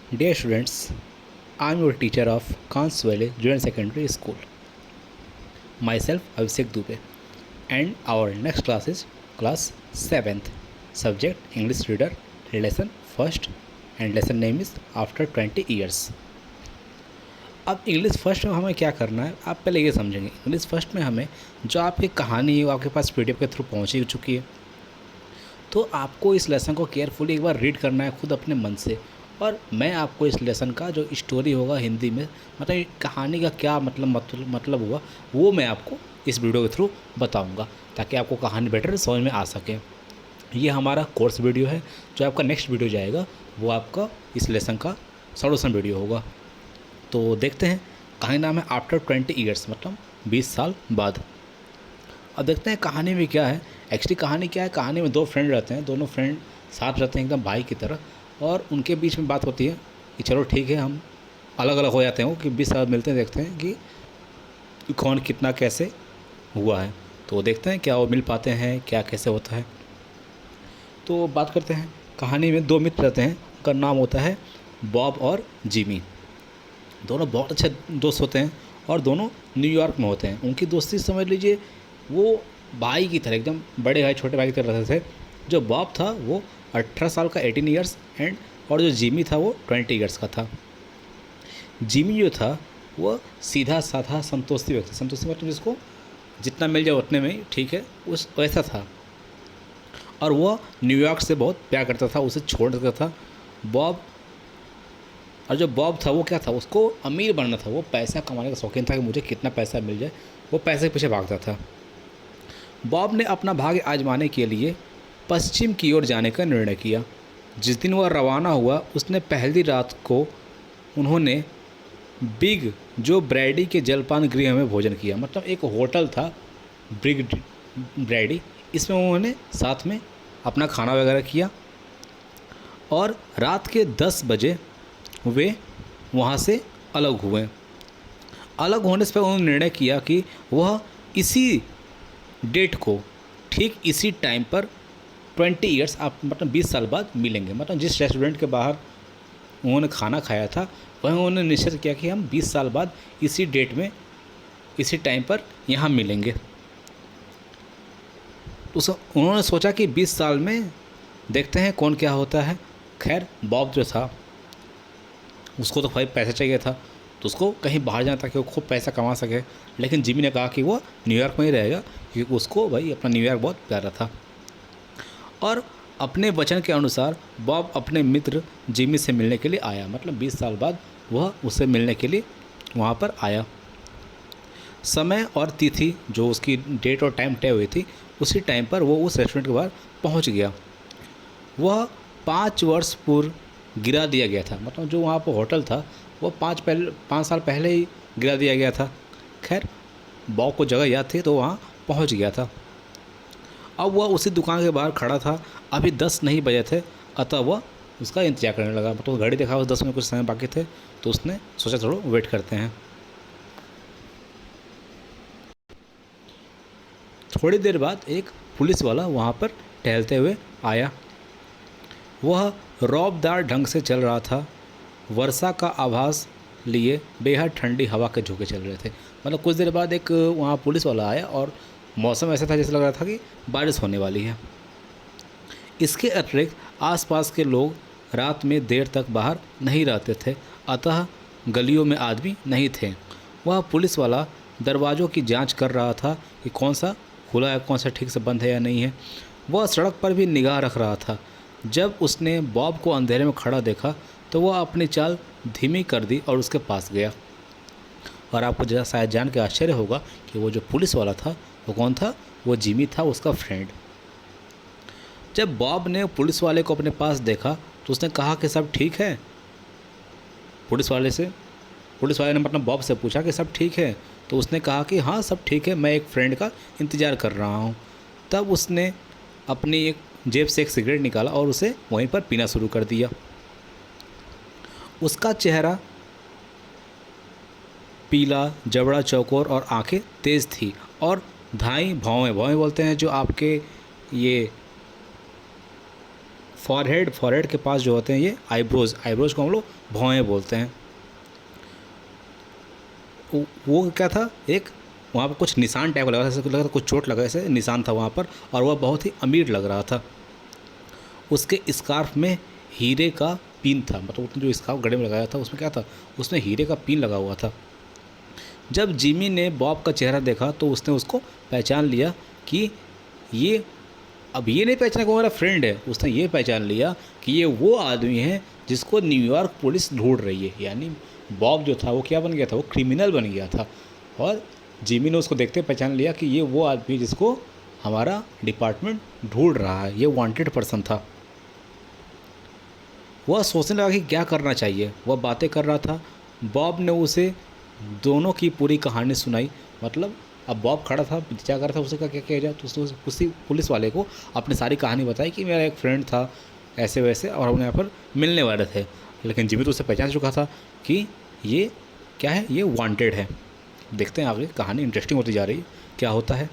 Dear students, I am your teacher of Kans Valley Junior Secondary School. Myself Abhishek Dubey, and our next class is class 7th. Subject English Reader, lesson first, and lesson name is After 20 Years. अब English first में हमें क्या करना है, आप पहले ये समझेंगे। इंग्लिश फर्स्ट में हमें जो आपकी कहानी है वो आपके पास पीडीएफ के थ्रू पहुँच ही चुकी है, तो आपको इस लेसन को केयरफुली एक बार रीड करना है खुद अपने मन से। और मैं आपको इस लेसन का जो स्टोरी होगा हिंदी में, मतलब कहानी का क्या मतलब हुआ, वो मैं आपको इस वीडियो के थ्रू बताऊंगा, ताकि आपको कहानी बेटर समझ में आ सके। ये हमारा कोर्स वीडियो है। जो आपका नेक्स्ट वीडियो जाएगा वो आपका इस लेसन का सॉल्यूशन वीडियो होगा। तो देखते हैं। कहानी नाम है आफ्टर 20 ईयर्स, मतलब 20 साल बाद। अब देखते हैं कहानी में क्या है। एक्चुअली कहानी क्या है, कहानी में दो फ्रेंड रहते हैं, दोनों फ्रेंड साथ रहते हैं एकदम भाई की तरह, और उनके बीच में बात होती है कि चलो ठीक है हम अलग अलग हो जाते हैं। वो कि 20 साल मिलते हैं, देखते हैं कि कौन कितना कैसे हुआ है। तो देखते हैं क्या वो मिल पाते हैं, क्या कैसे होता है। तो बात करते हैं। कहानी में दो मित्र रहते हैं, उनका नाम होता है बॉब और जिमी। दोनों बहुत अच्छे दोस्त होते हैं और दोनों न्यूयॉर्क में होते हैं। उनकी दोस्ती समझ लीजिए वो भाई की तरह, एकदम बड़े भाई छोटे भाई की तरह रहते थे। जो बॉब था वो 18 साल का, 18 ईयर्स एंड, और जो जिमी था वो 20 ईयर्स का था। जिमी जो था वो सीधा साधा संतोषी व्यक्ति, संतोषी मतलब जिसको जितना मिल जाए उतने में ही ठीक है, उस वैसा था। और वह न्यूयॉर्क से बहुत प्यार करता था, उसे छोड़ देता था बॉब। और जो बॉब था वो क्या था, उसको अमीर बनना था, वो पैसा कमाने का शौकीन था कि मुझे कितना पैसा मिल जाए, वो पैसे के पीछे भागता था। बॉब ने अपना भाग्य आजमाने के लिए पश्चिम की ओर जाने का निर्णय किया। जिस दिन वह रवाना हुआ उसने पहली रात को उन्होंने बिग जो ब्रैडी के जलपान गृह में भोजन किया। मतलब एक होटल था बिग ब्रैडी, इसमें उन्होंने साथ में अपना खाना वगैरह किया। और रात के 10 बजे वे वहाँ से अलग हुए। अलग होने से उन्होंने निर्णय किया कि वह इसी डेट को ठीक इसी टाइम पर 20 ईयर्स आप मतलब 20 साल बाद मिलेंगे। मतलब जिस रेस्टोरेंट के बाहर उन्होंने खाना खाया था वहीं उन्होंने निश्चित किया कि हम 20 साल बाद इसी डेट में इसी टाइम पर यहाँ मिलेंगे। उन्होंने सोचा कि 20 साल में देखते हैं कौन क्या होता है। खैर बॉब जो था उसको तो भाई पैसा चाहिए था, तो उसको कहीं बाहर जाना ताकि वो खूब पैसा कमा सके। लेकिन जिमी ने कहा कि वो न्यूयॉर्क में ही रहेगा, क्योंकि उसको भाई अपना न्यूयॉर्क बहुत प्यारा था। और अपने वचन के अनुसार बॉब अपने मित्र जिमी से मिलने के लिए आया। मतलब 20 साल बाद वह उससे मिलने के लिए वहाँ पर आया। समय और तिथि जो उसकी डेट और टाइम तय हुई थी, उसी टाइम पर वो उस रेस्टोरेंट के बाहर पहुँच गया। वह 5 वर्ष पूर्व गिरा दिया गया था। मतलब जो वहाँ पर होटल था वो 5 साल पहले ही गिरा दिया गया था। खैर बॉब को जगह याद थी तो वहाँ पहुँच गया था। अब वह उसी दुकान के बाहर खड़ा था। अभी 10 नहीं बजे थे, अतः वह उसका इंतजार करने लगा। मतलब घड़ी देखा, उस 10 में कुछ समय बाकी थे, तो उसने सोचा थोड़ा वेट करते हैं। थोड़ी देर बाद एक पुलिस वाला वहाँ पर टहलते हुए आया। वह रौबदार ढंग से चल रहा था। वर्षा का आभास लिए बेहद ठंडी हवा के झोंके चल रहे थे। मतलब कुछ देर बाद एक वहाँ पुलिस वाला आया और मौसम ऐसा था जैसे लग रहा था कि बारिश होने वाली है। इसके अतिरिक्त आसपास के लोग रात में देर तक बाहर नहीं रहते थे, अतः गलियों में आदमी नहीं थे। वह पुलिस वाला दरवाज़ों की जांच कर रहा था कि कौन सा खुला है, कौन सा ठीक से बंद है या नहीं है। वह सड़क पर भी निगाह रख रहा था। जब उसने बॉब को अंधेरे में खड़ा देखा तो वह अपनी चाल धीमी कर दी और उसके पास गया। और आपको जरा शायद जान के आश्चर्य होगा कि वो जो पुलिस वाला था वो कौन था। वो जिमी था, उसका फ्रेंड। जब बॉब ने पुलिस वाले को अपने पास देखा तो उसने कहा कि सब ठीक है। पुलिस वाले ने मतलब बॉब से पूछा कि सब ठीक है, तो उसने कहा कि हाँ सब ठीक है, मैं एक फ्रेंड का इंतज़ार कर रहा हूँ। तब उसने अपनी एक जेब से एक सिगरेट निकाला और उसे वहीं पर पीना शुरू कर दिया। उसका चेहरा पीला, जबड़ा चौकोर और आंखें तेज़ थी और धाई भौवें भौवें बोलते हैं जो आपके ये फॉरहेड के पास जो होते हैं ये आईब्रोज को हम लोग भौहें बोलते हैं। वो क्या था, एक वहाँ पर कुछ निशान टाइप लगा था, ऐसे लगा था कुछ चोट लगा, ऐसे निशान था वहाँ पर, और वह बहुत ही अमीर लग रहा था। उसके स्कार्फ में हीरे का पिन था, मतलब उसने जो स्कार्फ गले में लगाया था उसमें क्या था, उसमें हीरे का पिन लगा हुआ था। जब जिमी ने बॉब का चेहरा देखा तो उसने उसको पहचान लिया कि ये, अब ये नहीं पहचाना कि वो मेरा फ्रेंड है, उसने ये पहचान लिया कि ये वो आदमी है जिसको न्यूयॉर्क पुलिस ढूंढ रही है। यानी बॉब जो था वो क्या बन गया था, वो क्रिमिनल बन गया था, और जिमी ने उसको देखते पहचान लिया कि ये वो आदमी है जिसको हमारा डिपार्टमेंट ढूंढ रहा है, ये वांटेड पर्सन था। वह सोचने लगा कि क्या करना चाहिए, वह बातें कर रहा था। बॉब ने उसे दोनों की पूरी कहानी सुनाई। मतलब अब बॉब खड़ा था, क्या कर रहा था, उसे क्या क्या किया जाए, तो उसने उसी पुलिस वाले को अपनी सारी कहानी बताई कि मेरा एक फ्रेंड था ऐसे वैसे, और हम यहाँ पर मिलने वाले थे। लेकिन जिमी तो उसे पहचान चुका था कि ये क्या है, ये वांटेड है। देखते हैं आगे, कहानी इंटरेस्टिंग होती जा रही है, क्या होता है।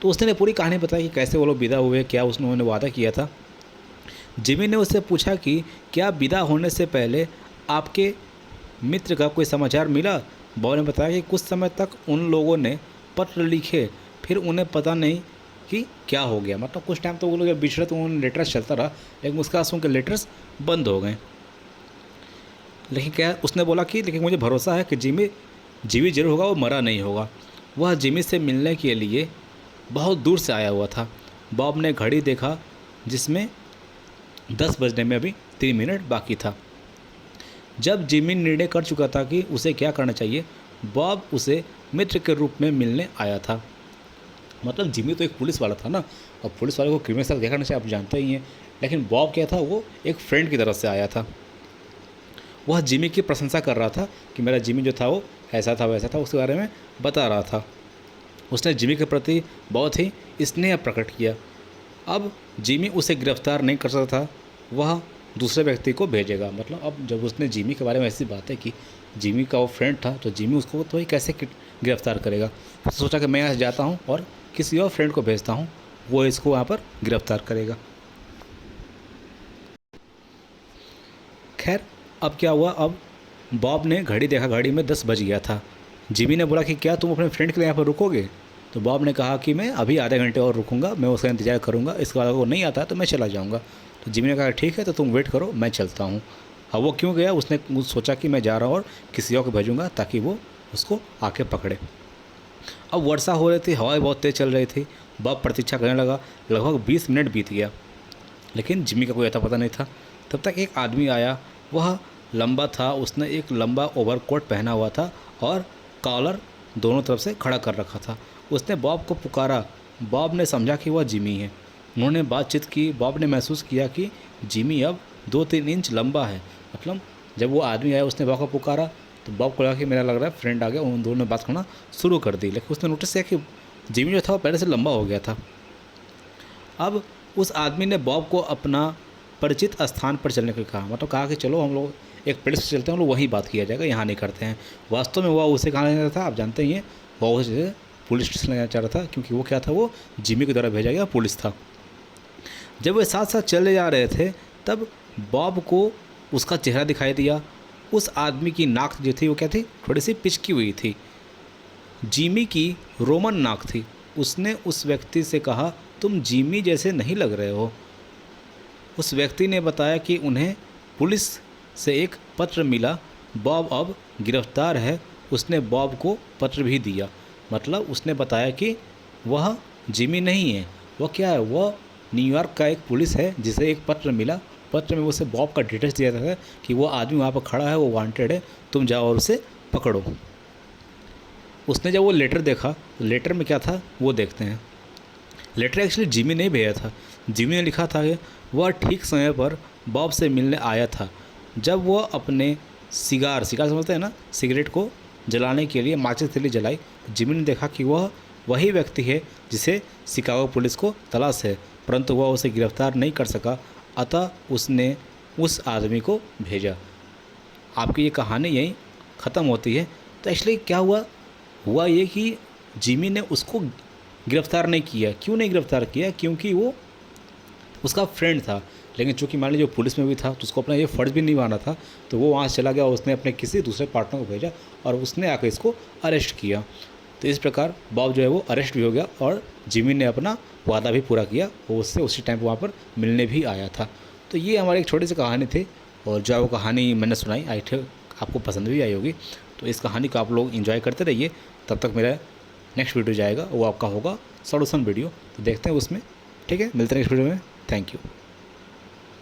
तो उसने पूरी कहानी बताई कि कैसे वो लोग विदा हुए, क्या उन्होंने वादा किया था। जिमी ने उससे पूछा कि क्या विदा होने से पहले आपके मित्र का कोई समाचार मिला। बॉब ने बताया कि कुछ समय तक उन लोगों ने पत्र लिखे, फिर उन्हें पता नहीं कि क्या हो गया। मतलब कुछ टाइम तो वो लोग जब बिछड़े तो उन लेटर्स चलता रहा, लेकिन उसके बाद उनके लेटर्स बंद हो गए। लेकिन क्या उसने बोला कि लेकिन मुझे भरोसा है कि जिमी जरूर होगा, वो मरा नहीं होगा। वह जिमी से मिलने के लिए बहुत दूर से आया हुआ था। बॉब ने घड़ी देखा जिसमें 10 बजने में अभी 3 मिनट बाकी था। जब जिमी निर्णय कर चुका था कि उसे क्या करना चाहिए, बॉब उसे मित्र के रूप में मिलने आया था। मतलब जिमी तो एक पुलिस वाला था ना, और पुलिस वाले को क्रिमिनल साथ क्या करना चाहिए आप जानते ही हैं। लेकिन बॉब क्या था, वो एक फ्रेंड की तरफ से आया था। वह जिमी की प्रशंसा कर रहा था कि मेरा जिमी जो था वो ऐसा था वैसा था, उसके बारे में बता रहा था। उसने जिमी के प्रति बहुत ही स्नेह प्रकट किया। अब जिमी उसे गिरफ्तार नहीं कर सकता था, वह दूसरे व्यक्ति को भेजेगा। मतलब अब जब उसने जिमी के बारे में ऐसी बातें की, जिमी का वो फ्रेंड था, तो जिमी उसको तो ही कैसे गिरफ्तार करेगा। तो सोचा कि मैं यहाँ से जाता हूँ और किसी और फ्रेंड को भेजता हूँ, वो इसको वहाँ पर गिरफ्तार करेगा। खैर अब क्या हुआ, अब बॉब ने घड़ी देखा, घड़ी में 10 बज गया था। जिमी ने बोला कि क्या तुम अपने फ्रेंड के लिए यहाँ पर रुकोगे। तो बॉब ने कहा कि मैं अभी आधे घंटे और रुकूंगा, मैं उसका इंतज़ार करूंगा, इसके बाद अगर वो नहीं आता तो मैं चला जाऊंगा। तो जिमी ने कहा ठीक है, तो तुम वेट करो, मैं चलता हूँ। अब वो क्यों गया, उसने सोचा कि मैं जा रहा हूँ और किसी और को भेजूँगा ताकि वो उसको आके पकड़े। अब वर्षा हो रही थी, हवाएं बहुत तेज़ चल रही थी। बॉब प्रतीक्षा करने लगा। लगभग 20 मिनट बीत गया, लेकिन जिमी का कोई अता पता नहीं था। तब तक एक आदमी आया। वह लंबा था, उसने एक लंबा ओवरकोट पहना हुआ था और कॉलर दोनों तरफ से खड़ा कर रखा था। उसने बॉब को पुकारा। बॉब ने समझा कि वह जिमी है। उन्होंने बातचीत की। बॉब ने महसूस किया कि जिमी अब 2-3 इंच लंबा है। मतलब जब वो आदमी आया, उसने बॉब को पुकारा, तो बॉब को लगा कि मेरा लग रहा है फ्रेंड आ गया। उन दोनों ने बात करना शुरू कर दी, लेकिन उसने नोटिस किया कि जिमी जो था वो पहले से लंबा हो गया था। अब उस आदमी ने बॉब को अपना परिचित स्थान पर चलने को कहा। मतलब कहा कि चलो हम लोग एक प्लेस पर चलते हैं, हम लोग वहीं बात किया जाएगा, यहाँ नहीं करते हैं। वास्तव में वह उसे कहाँ लेना था आप जानते ही हैं, वह उसे पुलिस स्टेशन लेना चाह रहा था, क्योंकि वो क्या था, वो जिमी के द्वारा भेजा गया पुलिस था। जब वे साथ साथ चले जा रहे थे तब बॉब को उसका चेहरा दिखाई दिया। उस आदमी की नाक जो थी वो क्या थी, थोड़ी सी पिचकी हुई थी। जिमी की रोमन नाक थी। उसने उस व्यक्ति से कहा तुम जिमी जैसे नहीं लग रहे हो। उस व्यक्ति ने बताया कि उन्हें पुलिस से एक पत्र मिला, बॉब अब गिरफ्तार है। उसने बॉब को पत्र भी दिया। मतलब उसने बताया कि वह जिमी नहीं है, वह क्या है, वह न्यूयॉर्क का एक पुलिस है जिसे एक पत्र मिला। पत्र में उसे बॉब का डिटेल्स दिया था कि वो आदमी वहाँ पर खड़ा है, वो वांटेड है, तुम जाओ और उसे पकड़ो। उसने जब वो लेटर देखा, तो लेटर में क्या था वो देखते हैं। लेटर एक्चुअली जिमी ने भेजा था। जिमी ने लिखा था कि वह ठीक समय पर बॉब से मिलने आया था। जब वह अपने सिगार समझते हैं ना, सिगरेट को जलाने के लिए माचिस तीली जलाई, जिमी ने देखा कि वह वही व्यक्ति है जिसे शिकागो पुलिस को तलाश है, परंतु वह उसे गिरफ्तार नहीं कर सका, अतः उसने उस आदमी को भेजा। आपकी ये कहानी यहीं ख़त्म होती है। तो एक्चुअली क्या हुआ ये कि जिमी ने उसको गिरफ़्तार नहीं किया। क्यों नहीं गिरफ़्तार किया? क्योंकि वो उसका फ्रेंड था। लेकिन चूंकि मान लीजिए वो पुलिस में भी था तो उसको अपना ये फ़र्ज़ भी नहीं माना था, तो वो वहाँ से चला गया और उसने अपने किसी दूसरे पार्टनर को भेजा और उसने आकर इसको अरेस्ट किया। तो इस प्रकार बॉब जो है वो अरेस्ट भी हो गया और जिमी ने अपना वादा भी पूरा किया, वो उससे उसी टाइम पर वहाँ पर मिलने भी आया था। तो ये हमारी एक छोटी सी कहानी थी, और जो है वो कहानी मैंने सुनाई, आई थिंक आपको पसंद भी आई होगी। तो इस कहानी को आप लोग एंजॉय करते रहिए। तब तक मेरा नेक्स्ट वीडियो जाएगा, वो आपका होगा सॉल्यूशन वीडियो, तो देखते हैं उसमें। ठीक है, मिलते हैं नेक्स्ट वीडियो में। Thank you.